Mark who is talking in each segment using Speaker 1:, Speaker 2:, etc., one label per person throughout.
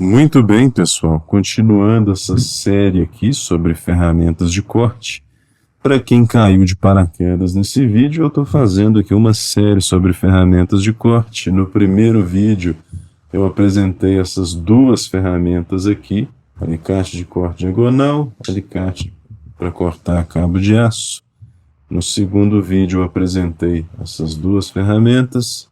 Speaker 1: Muito bem, pessoal. Continuando essa série aqui sobre ferramentas de corte. Para quem caiu de paraquedas nesse vídeo, eu estou fazendo aqui uma série sobre ferramentas de corte. No primeiro vídeo, eu apresentei essas duas ferramentas aqui: alicate de corte diagonal, alicate para cortar cabo de aço. No segundo vídeo, eu apresentei essas duas ferramentas.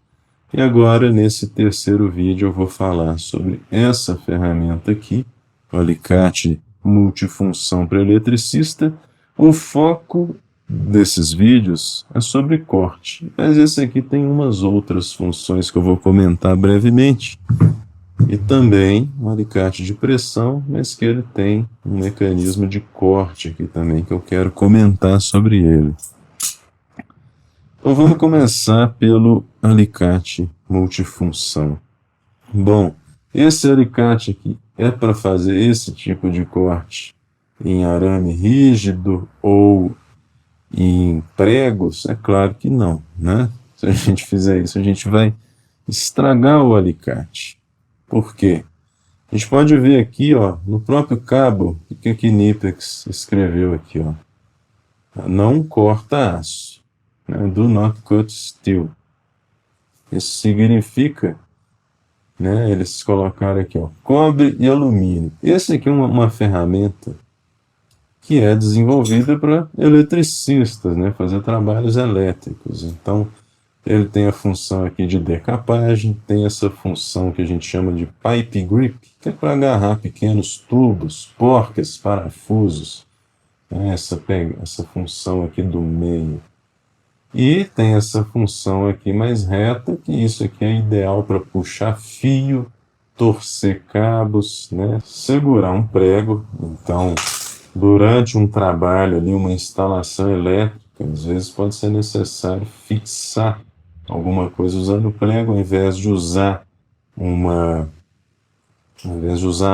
Speaker 1: E agora, nesse terceiro vídeo, eu vou falar sobre essa ferramenta aqui, o alicate multifunção para eletricista. O foco desses vídeos é sobre corte, mas esse aqui tem umas outras funções que eu vou comentar brevemente. E também um alicate de pressão, mas que ele tem um mecanismo de corte aqui também, que eu quero comentar sobre ele. Então vamos começar pelo alicate multifunção. Bom, esse alicate aqui é para fazer esse tipo de corte em arame rígido ou em pregos? É claro que não, né? Se a gente fizer isso, a gente vai estragar o alicate. Por quê? A gente pode ver aqui, ó, no próprio cabo, o que a Knipex escreveu aqui, ó. Não corta aço. Do not cut steel. Isso significa, né, eles colocaram aqui, ó, cobre e alumínio. Esse aqui é uma ferramenta que é desenvolvida para eletricistas, né, fazer trabalhos elétricos. Então, ele tem a função aqui de decapagem, tem essa função que a gente chama de pipe grip, que é para agarrar pequenos tubos, porcas, parafusos, né, essa função aqui do meio. E tem essa função aqui mais reta, que isso aqui é ideal para puxar fio, torcer cabos, né? Segurar um prego. Então, durante um trabalho ali, uma instalação elétrica, às vezes pode ser necessário fixar alguma coisa usando o prego, ao invés de usar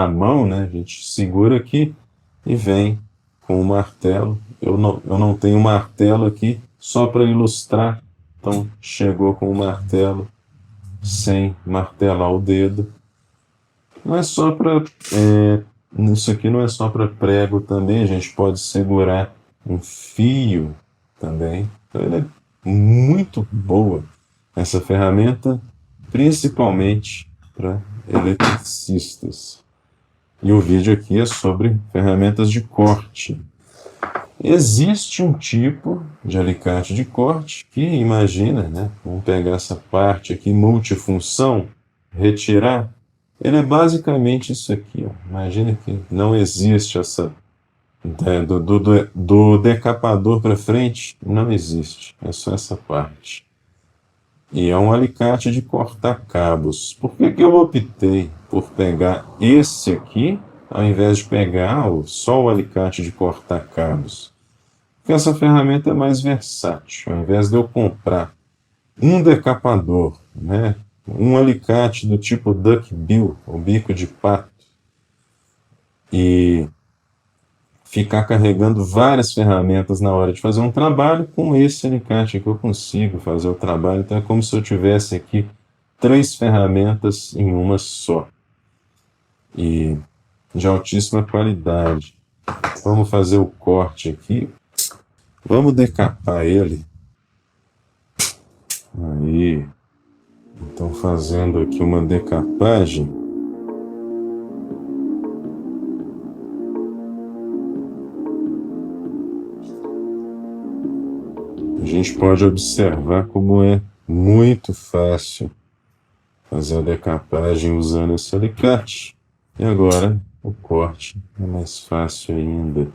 Speaker 1: a mão, né? A gente segura aqui e vem com o martelo. Eu não tenho martelo aqui, só para ilustrar, então chegou com o martelo sem martelar o dedo. Não é só para isso aqui não é só para prego também, a gente pode segurar um fio também. Então ela é muito boa, essa ferramenta, principalmente para eletricistas. E o vídeo aqui é sobre ferramentas de corte. Existe um tipo de alicate de corte que, imagina, né? Vamos pegar essa parte aqui, multifunção, retirar. Ele é basicamente isso aqui, ó. Imagina que não existe essa... Do decapador para frente, não existe. É só essa parte. E é um alicate de cortar cabos. Por que eu optei por pegar esse aqui, ao invés de pegar só o alicate de cortar cabos? Porque essa ferramenta é mais versátil. Ao invés de eu comprar um decapador, né, um alicate do tipo duckbill, o bico de pato, e ficar carregando várias ferramentas na hora de fazer um trabalho, com esse alicate aqui eu consigo fazer o trabalho. Então é como se eu tivesse aqui 3 ferramentas em uma só. E de altíssima qualidade. Vamos fazer o corte aqui. Vamos decapar ele. Aí. Então, fazendo aqui uma decapagem. A gente pode observar como é muito fácil fazer a decapagem usando esse alicate. E agora o corte é mais fácil ainda.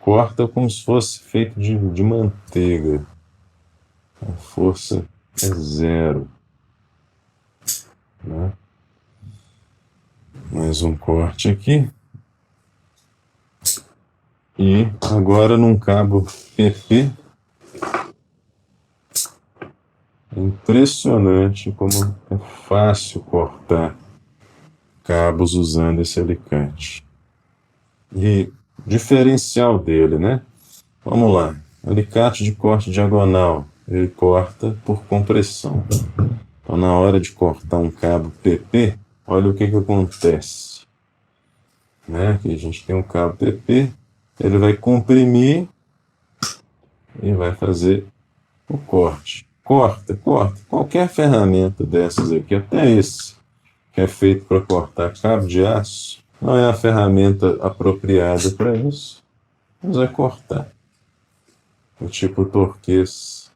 Speaker 1: Corta como se fosse feito de manteiga. A força é zero. Né? Mais um corte aqui. E agora num cabo PP. É impressionante como é fácil cortar cabos usando esse alicate. E diferencial dele, né? Vamos lá. Alicate de corte diagonal. Ele corta por compressão. Então, na hora de cortar um cabo PP, olha o que acontece. Né? Aqui a gente tem um cabo PP, ele vai comprimir e vai fazer o corte. Corta. Qualquer ferramenta dessas aqui, até esse, que é feito para cortar cabo de aço, não é a ferramenta apropriada para isso, mas vai cortar. O tipo torquês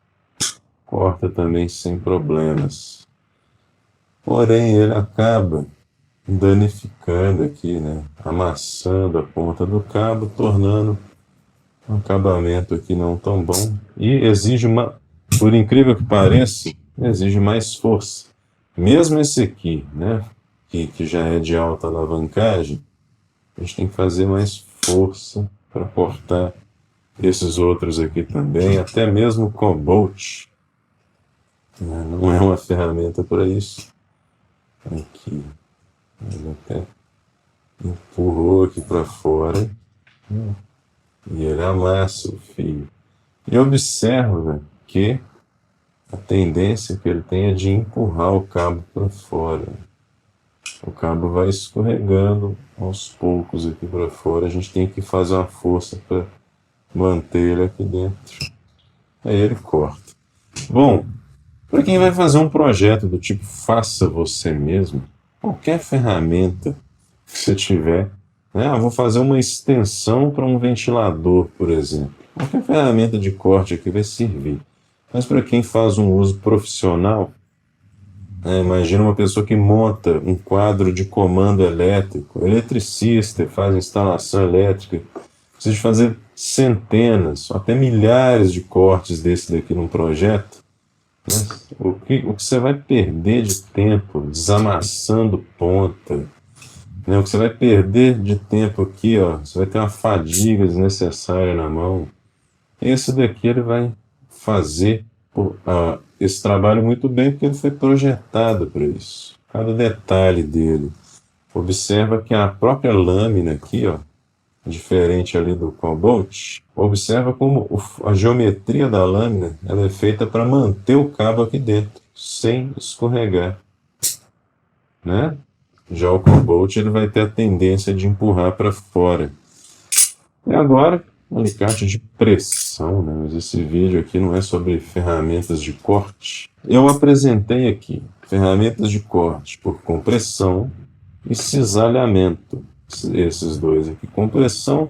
Speaker 1: corta também sem problemas. Porém, ele acaba danificando aqui, né? Amassando a ponta do cabo, tornando um acabamento aqui não tão bom. E exige por incrível que pareça, exige mais força. Mesmo esse aqui, né? Que já é de alta alavancagem, a gente tem que fazer mais força para cortar esses outros aqui também, até mesmo o Cobalt, né? Não é uma ferramenta para isso. Aqui, ele até empurrou aqui para fora, e ele amassa o fio. E observa que a tendência que ele tem é de empurrar o cabo para fora. O cabo vai escorregando aos poucos aqui para fora. A gente tem que fazer uma força para manter ele aqui dentro. Aí ele corta. Bom, para quem vai fazer um projeto do tipo faça você mesmo, qualquer ferramenta que você tiver, né? Vou fazer uma extensão para um ventilador, por exemplo. Qualquer ferramenta de corte aqui vai servir. Mas para quem faz um uso profissional, imagina uma pessoa que monta um quadro de comando elétrico, eletricista, faz instalação elétrica, precisa de fazer centenas, até milhares de cortes desse daqui num projeto. Né? O que você vai perder de tempo desamassando ponta, né? O que você vai perder de tempo aqui, ó, você vai ter uma fadiga desnecessária na mão. Esse daqui ele vai fazer esse trabalho muito bem, porque ele foi projetado para isso. Cada detalhe dele. Observa que a própria lâmina aqui, ó, diferente ali do Cobalt, observa como a geometria da lâmina ela é feita para manter o cabo aqui dentro, sem escorregar. Né? Já o Cobalt ele vai ter a tendência de empurrar para fora. E agora, um alicate de pressão, né? Mas esse vídeo aqui não é sobre ferramentas de corte. Eu apresentei aqui ferramentas de corte por compressão e cisalhamento. Esses dois aqui, compressão,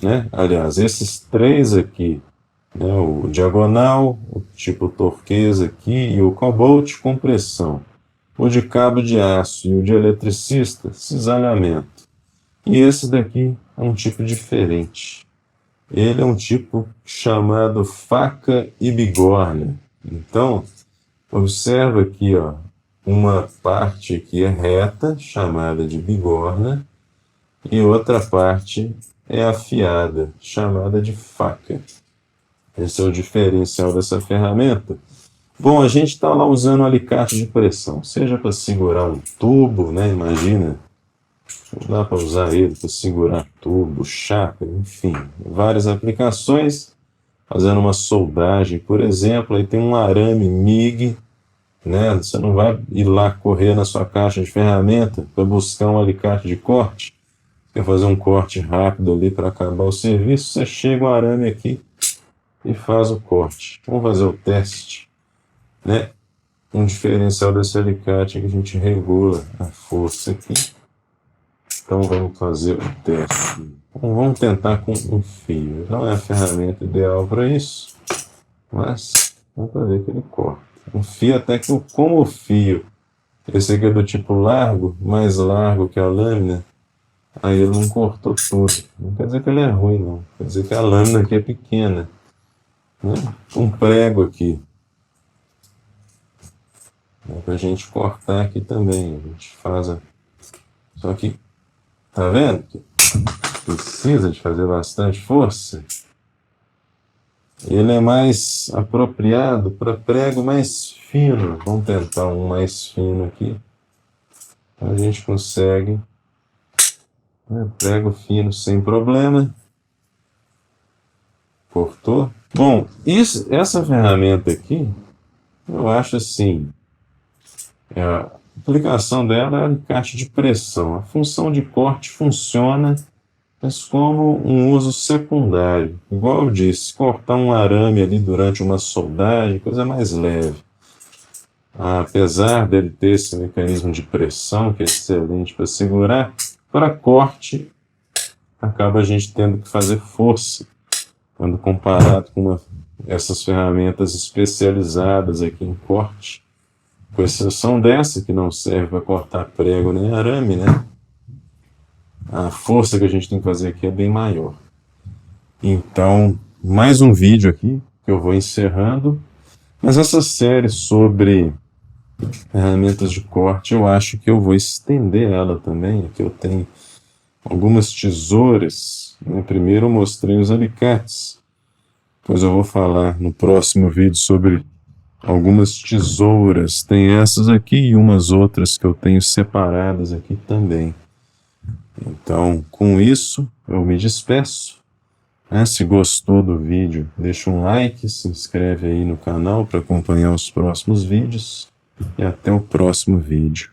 Speaker 1: né? Aliás, esses três aqui, né? O diagonal, o tipo torquês aqui e o Cobalt, compressão. O de cabo de aço e o de eletricista, cisalhamento. E esse daqui é um tipo diferente. Ele é um tipo chamado faca e bigorna. Então, observa aqui, ó, uma parte aqui é reta, chamada de bigorna, e outra parte é afiada, chamada de faca. Esse é o diferencial dessa ferramenta. Bom, a gente está lá usando um alicate de pressão, seja para segurar um tubo, né? Imagina, dá para usar ele para segurar tubo, chapa, enfim, várias aplicações. Fazendo uma soldagem, por exemplo, aí tem um arame MIG, né? Você não vai ir lá correr na sua caixa de ferramenta para buscar um alicate de corte. Quer fazer um corte rápido ali para acabar o serviço, você chega o arame aqui e faz o corte. Vamos fazer o teste, né? Um diferencial desse alicate é que a gente regula a força aqui. Então vamos fazer o teste. Então, vamos tentar com um fio. Não é a ferramenta ideal para isso, mas dá para ver que ele corta. Um fio até que, como o fio, esse aqui é do tipo largo, mais largo que a lâmina, aí ele não cortou tudo. Não quer dizer que ele é ruim, não. Quer dizer que a lâmina aqui é pequena. Né? Um prego aqui. Dá para a gente cortar aqui também. A gente faz Só que, tá vendo? Precisa de fazer bastante força. Ele é mais apropriado para prego mais fino. Vamos tentar um mais fino aqui. A gente consegue, né? Prego fino sem problema. Cortou. Bom, essa ferramenta aqui, eu acho assim, A aplicação dela é alicate de pressão. A função de corte funciona, mas como um uso secundário. Igual eu disse, cortar um arame ali durante uma soldagem, coisa mais leve. Apesar dele ter esse mecanismo de pressão, que é excelente para segurar, para corte, acaba a gente tendo que fazer força, quando comparado com essas ferramentas especializadas aqui em corte, com exceção dessa, que não serve para cortar prego nem arame, né? A força que a gente tem que fazer aqui é bem maior. Então, mais um vídeo aqui, que eu vou encerrando, mas essa série sobre ferramentas de corte, eu acho que eu vou estender ela também. Aqui eu tenho algumas tesouras, né? Primeiro eu mostrei os alicates, depois eu vou falar no próximo vídeo sobre algumas tesouras. Tem essas aqui e umas outras que eu tenho separadas aqui também. Então, com isso, eu me despeço. Se gostou do vídeo, deixa um like, se inscreve aí no canal para acompanhar os próximos vídeos. E até o próximo vídeo.